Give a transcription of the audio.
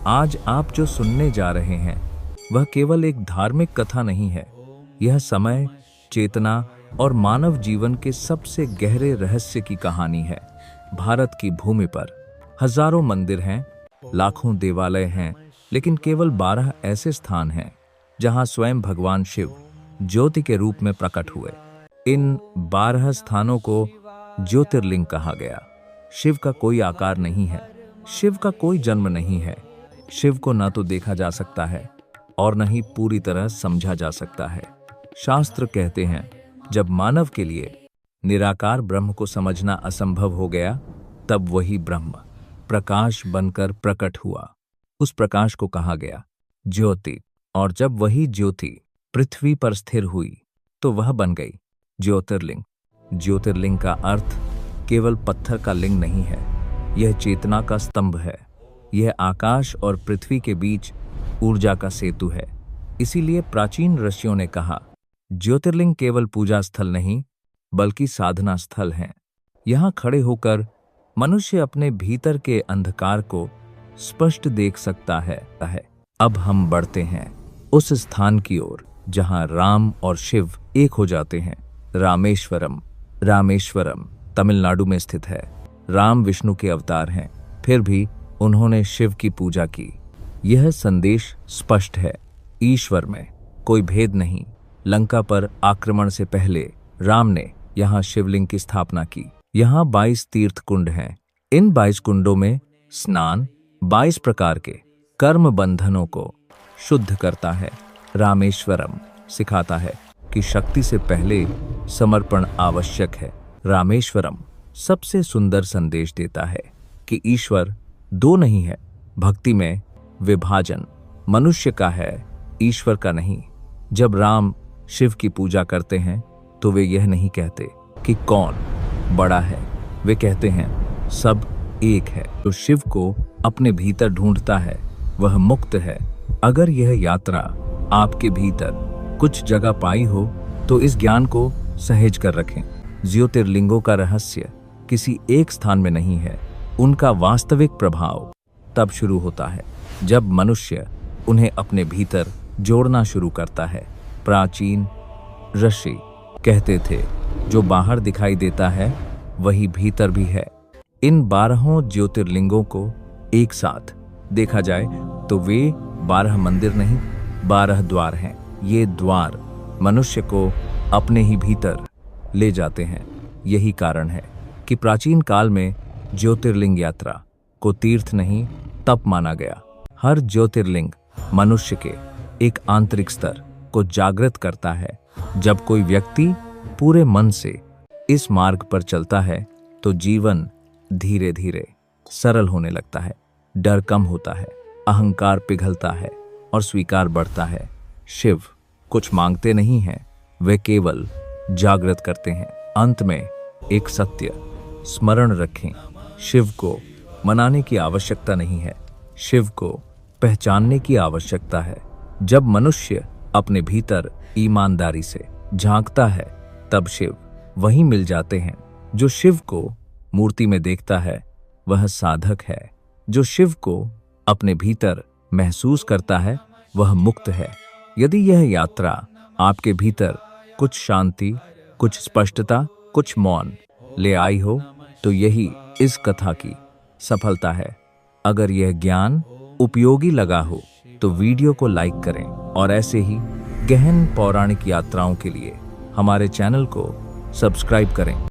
आज आप जो सुनने जा रहे हैं वह केवल एक धार्मिक कथा नहीं है। यह समय, चेतना और मानव जीवन के सबसे गहरे रहस्य की कहानी है। भारत की भूमि पर हजारों मंदिर हैं, लाखों देवालय हैं, लेकिन केवल 12 ऐसे स्थान हैं जहां स्वयं भगवान शिव ज्योति के रूप में प्रकट हुए। इन 12 स्थानों को ज्योतिर्लिंग कहा गया। शिव का कोई आकार नहीं है, शिव का कोई जन्म नहीं है। शिव को न तो देखा जा सकता है और न ही पूरी तरह समझा जा सकता है। शास्त्र कहते हैं, जब मानव के लिए निराकार ब्रह्म को समझना असंभव हो गया, तब वही ब्रह्म प्रकाश बनकर प्रकट हुआ। उस प्रकाश को कहा गया ज्योति, और जब वही ज्योति पृथ्वी पर स्थिर हुई तो वह बन गई ज्योतिर्लिंग। ज्योतिर्लिंग का अर्थ केवल पत्थर का लिंग नहीं है, यह चेतना का स्तंभ है। यह आकाश और पृथ्वी के बीच ऊर्जा का सेतु है। इसीलिए प्राचीन ऋषियों ने कहा, ज्योतिर्लिंग केवल पूजा स्थल नहीं बल्कि साधना स्थल हैं। यहाँ खड़े होकर मनुष्य अपने भीतर के अंधकार को स्पष्ट देख सकता है। अब हम बढ़ते हैं उस स्थान की ओर जहाँ राम और शिव एक हो जाते हैं। रामेश्वरम। रामेश्वरम तमिलनाडु में स्थित है। राम विष्णु के अवतार हैं, फिर भी उन्होंने शिव की पूजा की। यह संदेश स्पष्ट है, ईश्वर में कोई भेद नहीं। लंका पर आक्रमण से पहले राम ने यहाँ शिवलिंग की स्थापना की। यहाँ 22 तीर्थ कुंड हैं। इन 22 कुंडों में स्नान 22 प्रकार के कर्म बंधनों को शुद्ध करता है। रामेश्वरम सिखाता है कि शक्ति से पहले समर्पण आवश्यक है। रामेश्वरम सबसे सुंदर संदेश देता है कि ईश्वर दो नहीं है। भक्ति में विभाजन मनुष्य का है, ईश्वर का नहीं। जब राम शिव की पूजा करते हैं तो वे यह नहीं कहते कि कौन बड़ा है, वे कहते हैं सब एक है। जो शिव को अपने भीतर ढूंढता है वह मुक्त है। अगर यह यात्रा आपके भीतर कुछ जगह पाई हो तो इस ज्ञान को सहेज कर रखें। ज्योतिर्लिंगों का रहस्य किसी एक स्थान में नहीं है, उनका वास्तविक प्रभाव तब शुरू होता है जब मनुष्य उन्हें अपने भीतर जोड़ना शुरू करता है। प्राचीन ऋषि कहते थे, जो बाहर दिखाई देता है वही भीतर भी है। इन 12 ज्योतिर्लिंगों को एक साथ देखा जाए तो वे 12 मंदिर नहीं, 12 द्वार हैं। ये द्वार मनुष्य को अपने ही भीतर ले जाते हैं। यही कारण है कि प्राचीन काल में ज्योतिर्लिंग यात्रा को तीर्थ नहीं तप माना गया। हर ज्योतिर्लिंग मनुष्य के एक आंतरिक स्तर को जागृत करता है। जब कोई व्यक्ति पूरे मन से इस मार्ग पर चलता है तो जीवन धीरे धीरे सरल होने लगता है। डर कम होता है, अहंकार पिघलता है और स्वीकार बढ़ता है। शिव कुछ मांगते नहीं हैं, वे केवल जागृत करते हैं। अंत में एक सत्य स्मरण रखें, शिव को मनाने की आवश्यकता नहीं है, शिव को पहचानने की आवश्यकता है। जब मनुष्य अपने भीतर ईमानदारी से झांकता है तब शिव वहीं मिल जाते हैं। जो शिव को मूर्ति में देखता है वह साधक है। जो शिव को अपने भीतर महसूस करता है वह मुक्त है। यदि यह यात्रा आपके भीतर कुछ शांति, कुछ स्पष्टता, कुछ मौन ले आई हो तो यही इस कथा की सफलता है। अगर यह ज्ञान उपयोगी लगा हो तो वीडियो को लाइक करें और ऐसे ही गहन पौराणिक यात्राओं के लिए हमारे चैनल को सब्सक्राइब करें।